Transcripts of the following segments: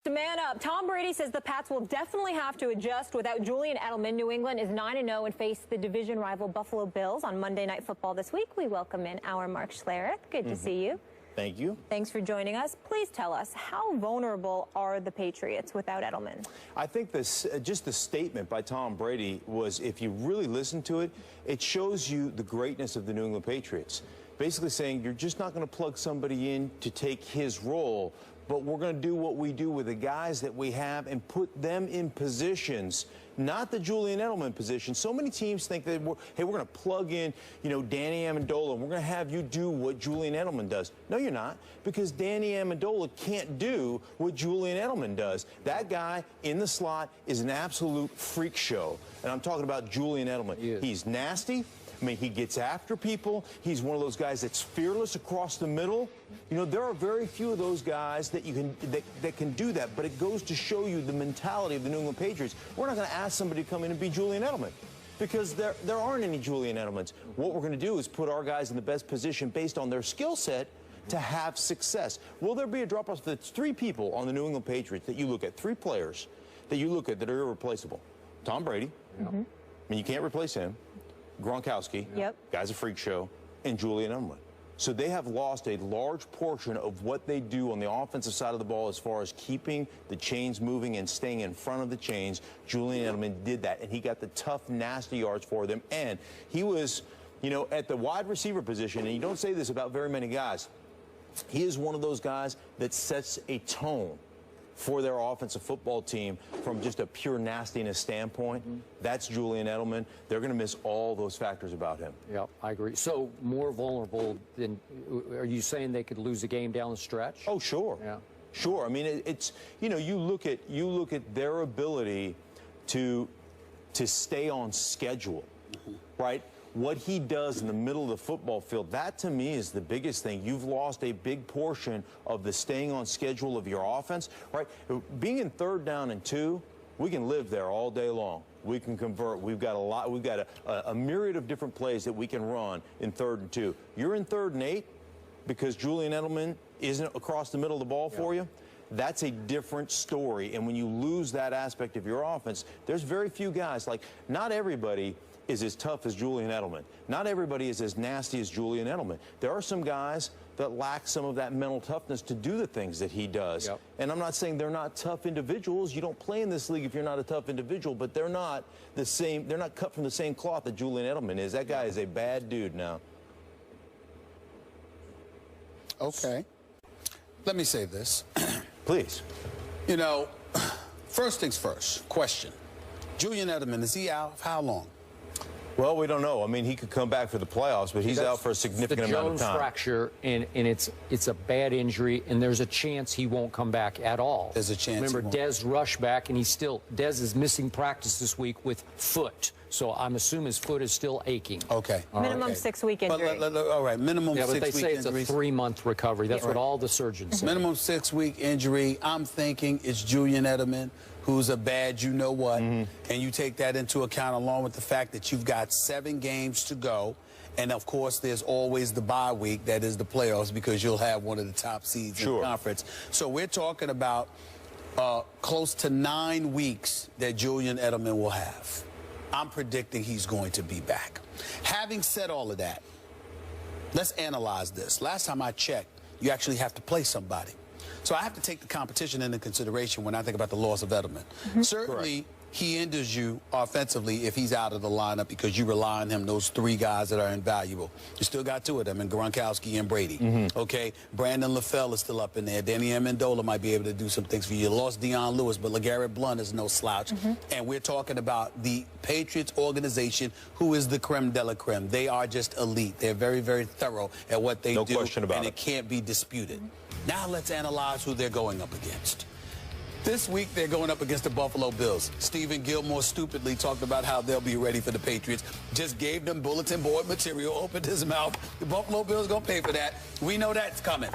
Man up. Tom Brady says the Pats will definitely have to adjust without Julian Edelman. New England is 9-0 and face the division rival Buffalo Bills on Monday Night Football this week. We welcome in our Mark Schlereth. Good to see you. Thank you. Thanks for joining us. Please tell us, how vulnerable are the Patriots without Edelman? I think this, just the statement by Tom Brady was, if you really listen to it, it shows you the greatness of the New England Patriots. Basically saying you're just not going to plug somebody in to take his role, but we're going to do what we do with the guys that we have and put them in positions, not the Julian Edelman position. So many teams think that, hey, we're going to plug in, Danny Amendola, and we're going to have you do what Julian Edelman does. No, you're not, because Danny Amendola can't do what Julian Edelman does. That guy in the slot is an absolute freak show, and I'm talking about Julian Edelman. He's nasty. I mean, he gets after people. He's one of those guys that's fearless across the middle. There are very few of those guys that that can do that, but it goes to show you the mentality of the New England Patriots. We're not going to ask somebody to come in and be Julian Edelman, because there aren't any Julian Edelmans. What we're going to do is put our guys in the best position based on their skill set to have success. Will there be a drop-off? There's three people on the New England Patriots that you look at, three players that you look at that are irreplaceable. Tom Brady. I mean, you can't replace him. Gronkowski, guy's a freak show, and Julian Edelman. So they have lost a large portion of what they do on the offensive side of the ball as far as keeping the chains moving and staying in front of the chains. Julian Edelman did that, and he got the tough, nasty yards for them. And he was, at the wide receiver position, and you don't say this about very many guys, he is one of those guys that sets a tone for their offensive football team from just a pure nastiness standpoint. That's Julian Edelman. They're going to miss all those factors about him. Yeah, I agree. So more vulnerable than, are you saying they could lose a game down the stretch? Oh, sure. Yeah. Sure. I mean, it's, you look at their ability to stay on schedule, right? What he does in the middle of the football field, that to me is the biggest thing. You've lost a big portion of the staying on schedule of your offense, right? Being in 3rd down and 2, we can live there all day long. We can convert. We've got a myriad of different plays that we can run in 3rd and 2. You're in 3rd and 8 because Julian Edelman isn't across the middle of the ball for you. That's a different story. And when you lose that aspect of your offense, there's very few guys. Like, not everybody is as tough as Julian Edelman. Not everybody is as nasty as Julian Edelman. There are some guys that lack some of that mental toughness to do the things that he does. And I'm not saying they're not tough individuals. You don't play in this league if you're not a tough individual, but they're not the same. They're not cut from the same cloth that Julian Edelman is. That guy is a bad dude now. Okay. Let me say this. Please. First things first, question. Julian Edelman, is he out? How long? Well, we don't know. I mean, he could come back for the playoffs, but he's out for a significant amount of time. The Jones fracture, and it's a bad injury, and there's a chance he won't come back at all. There's a chance. Remember, Dez rushed back, and Dez is missing practice this week with foot. So I'm assuming his foot is still aching. Okay. Minimum 6-week injury. All right, minimum 6-week injury. But they say it's a 3-month recovery. That's what all the surgeons say. Minimum 6-week injury. I'm thinking it's Julian Edelman, who's a bad you-know-what, and you take that into account along with the fact that you've got 7 games to go, and of course there's always the bye week, that is the playoffs, because you'll have one of the top seeds in the conference. So we're talking about close to 9 weeks that Julian Edelman will have. I'm predicting he's going to be back. Having said all of that, let's analyze this. Last time I checked, you actually have to play somebody. So I have to take the competition into consideration when I think about the loss of Edelman. Certainly, he hinders you offensively if he's out of the lineup because you rely on him, those 3 guys that are invaluable. You still got 2 of them, and Gronkowski and Brady. Okay, Brandon LaFell is still up in there. Danny Amendola might be able to do some things for you. You lost Deion Lewis, but LeGarrette Blount is no slouch. And we're talking about the Patriots organization, who is the creme de la creme. They are just elite. They're very, very thorough at what they do. No question about it. And it can't be disputed. Now let's analyze who they're going up against. This week, they're going up against the Buffalo Bills. Stephen Gilmore stupidly talked about how they'll be ready for the Patriots. Just gave them bulletin board material, opened his mouth. The Buffalo Bills going to pay for that. We know that's coming.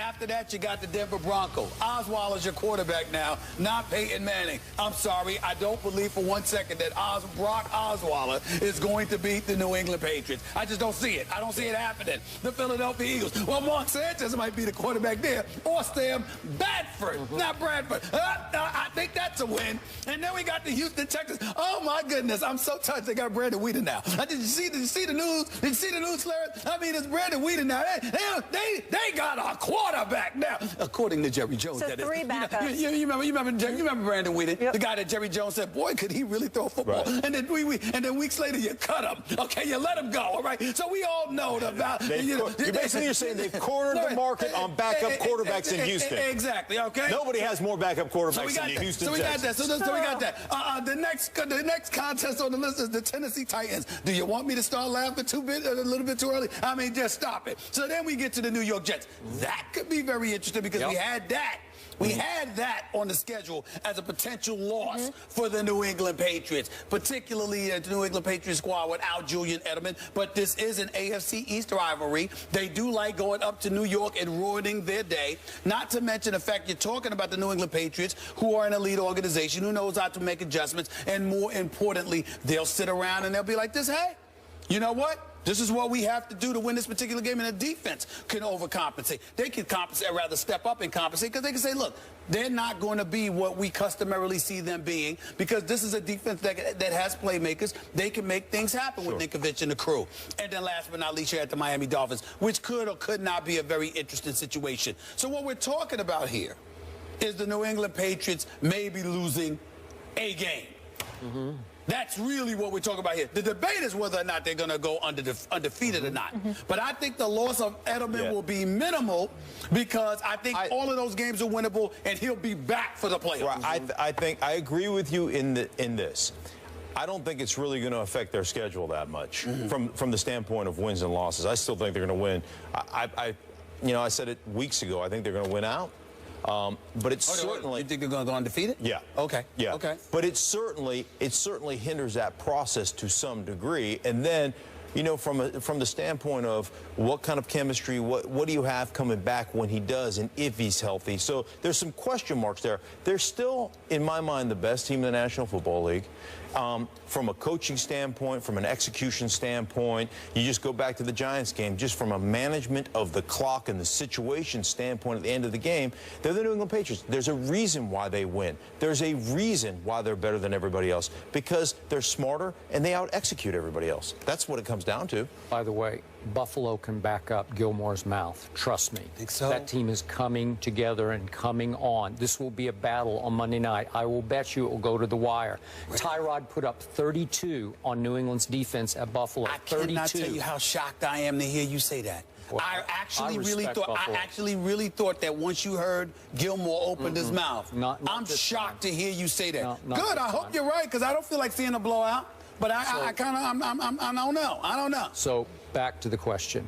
After that, you got the Denver Broncos. Osweiler's your quarterback now, not Peyton Manning. I'm sorry, I don't believe for 1 second that Brock Osweiler is going to beat the New England Patriots. I just don't see it. I don't see it happening. The Philadelphia Eagles. Well, Mark Sanchez might be the quarterback there, or Sam Bradford, not Bradford. I think that's a win. And then we got the Houston Texans. Oh my goodness, I'm so touched. They got Brandon Whedon now. Did you see the news? Did you see the news, Larry? I mean, it's Brandon Whedon now. They got a quarterback now, according to Jerry Jones. So that three backups. You remember Brandon Whedon, yep. the guy that Jerry Jones said, boy, could he really throw a football? Right. And then weeks later you cut him. Okay, you let him go. All right. So we all know about. You're saying they've cornered the market on backup quarterbacks in Houston. Exactly. Okay. Nobody has more backup quarterbacks than the Houston Texans. So we got that. The next contest on the list is the Tennessee Titans. Do you want me to start laughing a little bit too early? I mean, just stop it. So then we get to the New York Jets. That could be very interesting because we had that. We had that on the schedule as a potential loss for the New England Patriots, particularly the New England Patriots squad without Julian Edelman. But this is an AFC East rivalry. They do like going up to New York and ruining their day. Not to mention the fact you're talking about the New England Patriots, who are an elite organization, who knows how to make adjustments. And more importantly, they'll sit around and they'll be like this, hey, you know what? This is what we have to do to win this particular game, and the defense can overcompensate. They can compensate, rather step up and compensate, because they can say, look, they're not going to be what we customarily see them being, because this is a defense that has playmakers. They can make things happen with Ninkovich and the crew. And then last but not least, you're at the Miami Dolphins, which could or could not be a very interesting situation. So what we're talking about here is the New England Patriots maybe losing a game. That's really what we're talking about here. The debate is whether or not they're going to go undefeated or not. But I think the loss of Edelman will be minimal, because I think all of those games are winnable, and he'll be back for the playoffs. Right. I think I agree with you in this. I don't think it's really going to affect their schedule that much from the standpoint of wins and losses. I still think they're going to win. I said it weeks ago. I think they're going to win out. But it's certainly. You think they're going to go undefeated? Yeah. Okay. Yeah. Okay. But it certainly hinders that process to some degree. And then, from the standpoint of what kind of chemistry, what do you have coming back when he does, and if he's healthy? So there's some question marks there. They're still, in my mind, the best team in the National Football League. From a coaching standpoint, from an execution standpoint, you just go back to the Giants game, just from a management of the clock and the situation standpoint at the end of the game, they're the New England Patriots. There's a reason why they win. There's a reason why they're better than everybody else, because they're smarter and they out-execute everybody else. That's what it comes down to. By the way, Buffalo can back up Gilmore's mouth. Trust me. Think so? That team is coming together and coming on. This will be a battle on Monday night. I will bet you it will go to the wire. Tyrod put up 32 on New England's defense at Buffalo. I cannot tell you how shocked I am to hear you say that. Well, I actually really thought that once you heard Gilmore opened his mouth. I'm shocked to hear you say that. Good. I hope you're right, because I don't feel like seeing a blowout. But I don't know. I don't know. So back to the question.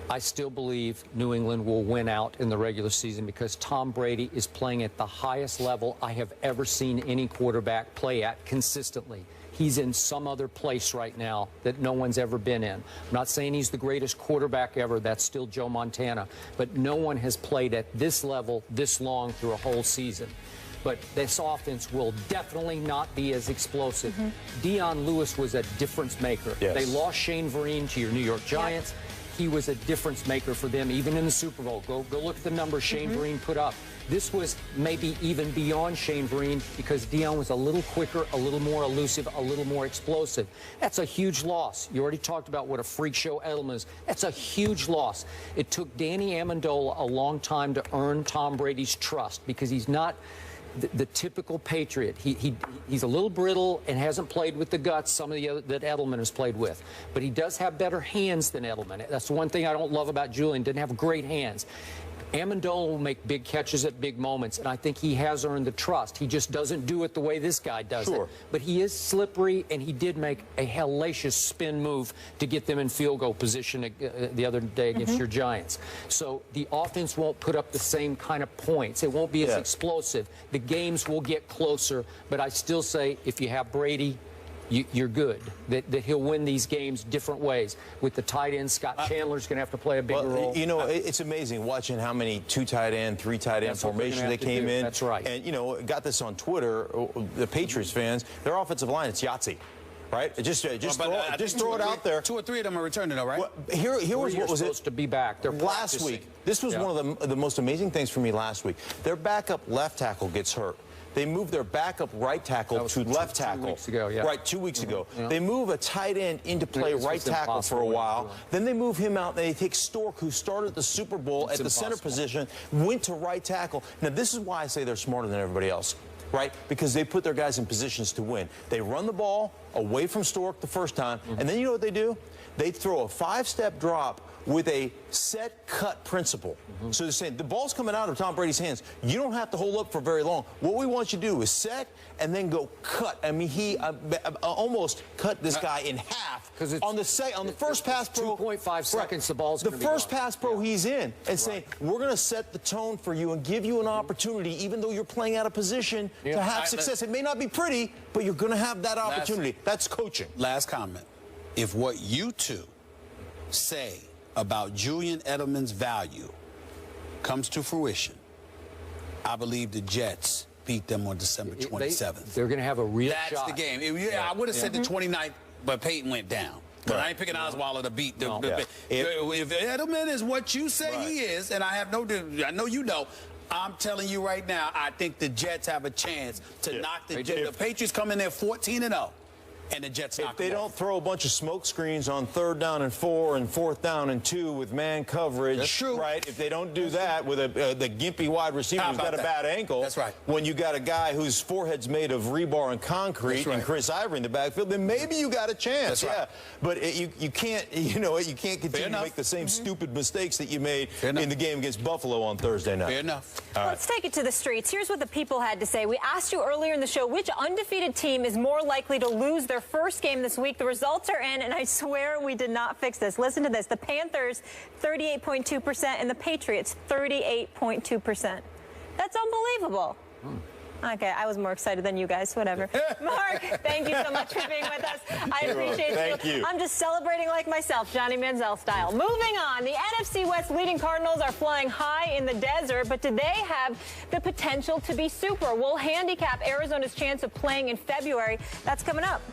I still believe New England will win out in the regular season, because Tom Brady is playing at the highest level I have ever seen any quarterback play at consistently. He's in some other place right now that no one's ever been in. I'm not saying he's the greatest quarterback ever. That's still Joe Montana. But no one has played at this level this long through a whole season. But this offense will definitely not be as explosive. Deion Lewis was a difference maker. Yes. They lost Shane Vereen to your New York Giants. He was a difference maker for them, even in the Super Bowl. Go look at the numbers Shane Vereen put up. This was maybe even beyond Shane Vereen, because Deion was a little quicker, a little more elusive, a little more explosive. That's a huge loss. You already talked about what a freak show Edelman is. That's a huge loss. It took Danny Amendola a long time to earn Tom Brady's trust, because he's not the typical Patriot. He's a little brittle and hasn't played with the guts some of the other that Edelman has played with. But he does have better hands than Edelman. That's the one thing I don't love about Julian. Didn't have great hands. Amendola will make big catches at big moments, and I think he has earned the trust. He just doesn't do it the way this guy does it. But he is slippery, and he did make a hellacious spin move to get them in field goal position the other day against your Giants. So the offense won't put up the same kind of points. It won't be as explosive. The games will get closer, but I still say if you have Brady, you're good. That he'll win these games different ways. With the tight end, Scott Chandler's going to have to play a bigger role. You know, it's amazing watching how many 2 tight end, 3 tight end formations they came in. That's right. And, you know, got this on Twitter, the Patriots fans, their offensive line, it's Yahtzee. Right? Just throw it out there. 2 or 3 of them are returning, though, right? Well, here was what was supposed to be back. They're last practicing. week. This was one of the most amazing things for me last week. Their backup left tackle gets hurt. They move their backup right tackle to left tackle. 2 weeks ago, yeah. Right, 2 weeks ago. Yeah. They move a tight end into play right tackle for a while. Then they move him out. They take Stork, who started the Super Bowl at the center position, went to right tackle. Now, this is why I say they're smarter than everybody else. Right? Because they put their guys in positions to win. They run the ball away from Stork the first time, and then you know what they do? They throw a 5-step drop with a set cut principle. So they're saying the ball's coming out of Tom Brady's hands. You don't have to hold up for very long. What we want you to do is set and then go cut. I mean, he almost cut this guy in half on the first pass pro. 2.5 seconds, the ball's the first pass pro he's in, and saying we're going to set the tone for you and give you an opportunity, even though you're playing out of position, to have success. It may not be pretty, but you're going to have that opportunity. That's coaching. Last comment. If what you two say about Julian Edelman's value comes to fruition, I believe the Jets beat them on December 27th. They're going to have a real shot. That's the game. I would have said the 29th, but Peyton went down. But I ain't picking Osweiler to beat the if Edelman is what you say he is, and I know you know, I'm telling you right now, I think the Jets have a chance to knock the Jets. The Patriots come in there 14-0. And the Jets knock them off. If they don't throw a bunch of smoke screens on 3rd down and 4 and 4th down and 2 with man coverage, that's true. Right? If they don't do that with the gimpy wide receiver who's got a bad ankle, that's right. When you got a guy whose forehead's made of rebar and concrete and Chris Ivory in the backfield, then maybe you got a chance. That's right. But you can't, you know, you can't continue to make the same stupid mistakes that you made in the game against Buffalo on Thursday night. Fair enough. Let's take it to the streets. Here's what the people had to say. We asked you earlier in the show which undefeated team is more likely to lose their first game this week. The results are in, and I swear we did not fix this. Listen to this. The Panthers, 38.2%, and the Patriots, 38.2%. That's unbelievable. Okay, I was more excited than you guys. Whatever. Mark, thank you so much for being with us. I appreciate Thank you. I'm just celebrating like myself, Johnny Manziel style. Moving on, the NFC West leading Cardinals are flying high in the desert, but do they have the potential to be super? We'll handicap Arizona's chance of playing in February. That's coming up.